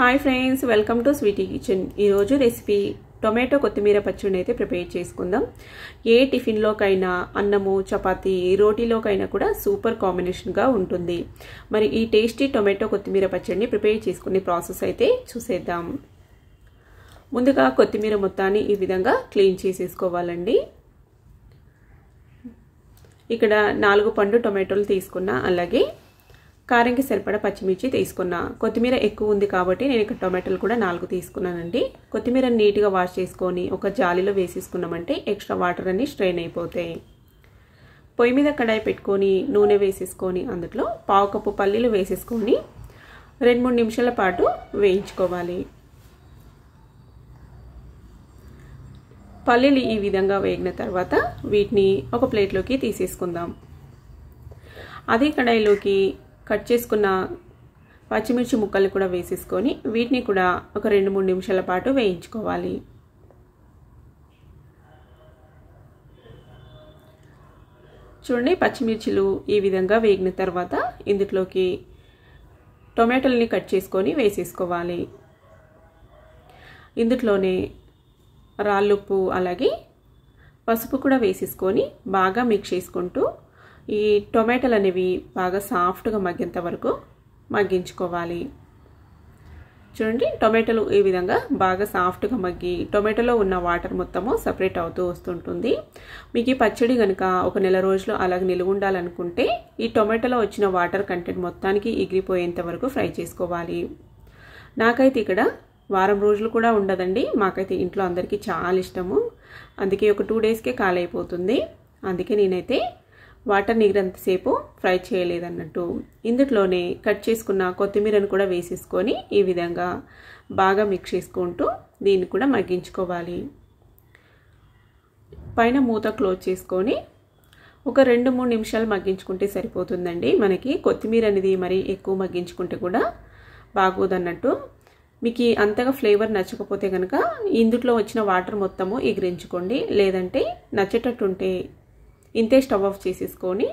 Hi friends, welcome to Sweety kitchen. ఈరోజు recipe tomato కొత్తిమీర పచ్చడిని అయితే ప్రిపేర్ చేసుకుందాం. ఏ టిఫిన్లోకైనా, అన్నము, చపాతీ, రోటీలోకైనా కూడా సూపర్ కాంబినేషన్గా ఉంటుంది. మరి ఈ టేస్టీ టొమాటో కొత్తిమీర పచ్చడిని ప్రిపేర్ చేసుకునే ప్రాసెస్ అయితే చూసేద్దాం. ముందుగా కొత్తిమీర మొత్తాన్ని ఈ విధంగా క్లీన్ చేసేసుకోవాలండి. ఇక్కడ 4 పండు టొమాటోలు తీసుకున్నా, అలాగే కారంకి సరిపడా పచ్చిమిర్చి తీసుకున్నా. కొత్తిమీర ఎక్కువ ఉంది కాబట్టి నేను ఇక్కడ టొమాటోలు కూడా 4 తీసుకున్నానండి. కొత్తిమీర నీట్గా వాష్ చేసుకొని ఒక జాలీలో వేసేసుకున్నామంటే ఎక్స్ట్రా వాటర్ అన్ని స్ట్రెయిన్ అయిపోతాయి. పొయ్యి మీద కడాయి పెట్టుకొని నూనె వేసేసుకొని అందులో 1/2 కప్పు పల్లీలు వేసేసుకొని 2-3 నిమిషాల పాటు వేయించుకోవాలి. పల్లీలు ఈ విధంగా వేగిన తర్వాత వీటిని ఒక ప్లేట్లోకి తీసేసుకుందాం. అదే కడాయిలోకి కట్ చేసుకున్న పచ్చిమిర్చి ముక్కలు కూడా వేసేసుకొని వీటిని కూడా ఒక 2-3 నిమిషాల పాటు వేయించుకోవాలి. చూడండి, పచ్చిమిర్చిలు ఈ విధంగా వేగిన తర్వాత ఇందులోకి టొమాటోల్ని కట్ చేసుకొని వేసేసుకోవాలి. ఇందులోనే రాళ్ళుప్పు అలాగే పసుపు కూడా వేసేసుకొని బాగా మిక్స్ చేసుకుంటూ ఈ టొమాటోలు అనేవి బాగా సాఫ్ట్గా మగ్గేంత వరకు మగ్గించుకోవాలి. చూడండి, టొమాటోలు ఈ విధంగా బాగా సాఫ్ట్గా మగ్గి టొమాటోలో ఉన్న వాటర్ మొత్తము సపరేట్ అవుతూ వస్తుంటుంది. మీకు ఈ పచ్చడి కనుక ఒక నెల రోజులు అలాగే నిలువ ఉండాలనుకుంటే ఈ టొమాటోలో వచ్చిన వాటర్ కంటెంట్ మొత్తానికి ఎగిరిపోయేంత వరకు ఫ్రై చేసుకోవాలి. నాకైతే ఇక్కడ వారం రోజులు కూడా ఉండదండి. మాకైతే ఇంట్లో అందరికీ చాలా ఇష్టము. అందుకే ఒక 2 డేస్కే కాలైపోతుంది. అందుకే నేనైతే వాటర్ నీరంతసేపు ఫ్రై చేయలేదన్నట్టు. ఇందులోనే కట్ చేసుకున్న కొత్తిమీరను కూడా వేసేసుకొని ఈ విధంగా బాగా మిక్స్ చేసుకుంటూ దీన్ని కూడా మగ్గించుకోవాలి. పైన మూత క్లోజ్ చేసుకొని ఒక 2-3 నిమిషాలు మగ్గించుకుంటే సరిపోతుందండి. మనకి కొత్తిమీర అనేది మరి ఎక్కువ మగ్గించుకుంటే కూడా బాగోదన్నట్టు. మీకు అంతగా ఫ్లేవర్ నచ్చకపోతే కనుక ఇందులో వచ్చిన వాటర్ మొత్తము ఎగిరించుకోండి. లేదంటే నచ్చేటట్టుంటే ఇంతే స్టవ్ ఆఫ్ చేసేసుకొని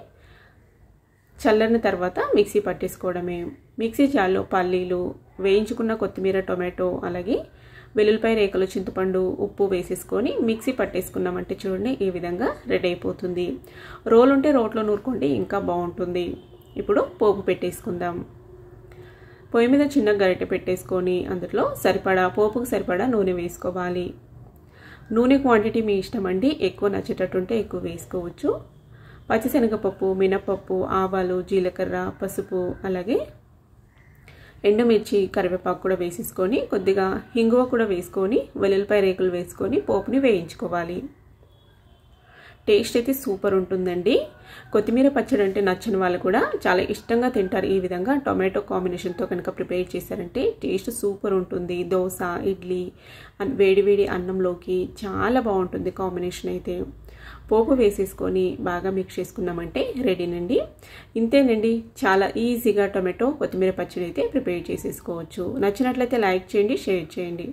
చల్లని తర్వాత మిక్సీ పట్టేసుకోవడమే. మిక్సీ జార్లో పల్లీలు, వేయించుకున్న కొత్తిమీర, టొమాటో అలాగే వెల్లుల్లిపాయ రేకలు, చింతపండు, ఉప్పు వేసేసుకొని మిక్సీ పట్టేసుకున్నామంటే చూడండి ఈ విధంగా రెడీ అయిపోతుంది. రోల్ ఉంటే రోట్లో నూరుకోండి, ఇంకా బాగుంటుంది. ఇప్పుడు పోపు పెట్టేసుకుందాం. పొయ్యి మీద చిన్న గరిటె పెట్టేసుకొని అందులో పోపుకు సరిపడా నూనె వేసుకోవాలి. నూనె క్వాంటిటీ మీ ఇష్టం అండి. ఎక్కువ నచ్చేటట్టుంటే ఎక్కువ వేసుకోవచ్చు. పచ్చిశనగపప్పు, మినపప్పు, ఆవాలు, జీలకర్ర, పసుపు అలాగే ఎండుమిర్చి, కరివేపాకు కూడా వేసేసుకొని కొద్దిగా హింగువ కూడా వేసుకొని వెల్లుల్లిపాయ రేకులు వేసుకొని పోపుని వేయించుకోవాలి. టేస్ట్ అయితే సూపర్ ఉంటుందండి. కొత్తిమీర పచ్చడి అంటే నచ్చని వాళ్ళు కూడా చాలా ఇష్టంగా తింటారు. ఈ విధంగా టొమాటో కాంబినేషన్తో కనుక ప్రిపేర్ చేశారంటే టేస్ట్ సూపర్ ఉంటుంది. దోశ, ఇడ్లీ, వేడివేడి అన్నంలోకి చాలా బాగుంటుంది కాంబినేషన్ అయితే. పోపు వేసేసుకొని బాగా మిక్స్ చేసుకున్నామంటే రెడీనండి. ఇంతేనండి, చాలా ఈజీగా టొమాటో కొత్తిమీర పచ్చడి అయితే ప్రిపేర్ చేసేసుకోవచ్చు. నచ్చినట్లయితే లైక్ చేయండి, షేర్ చేయండి.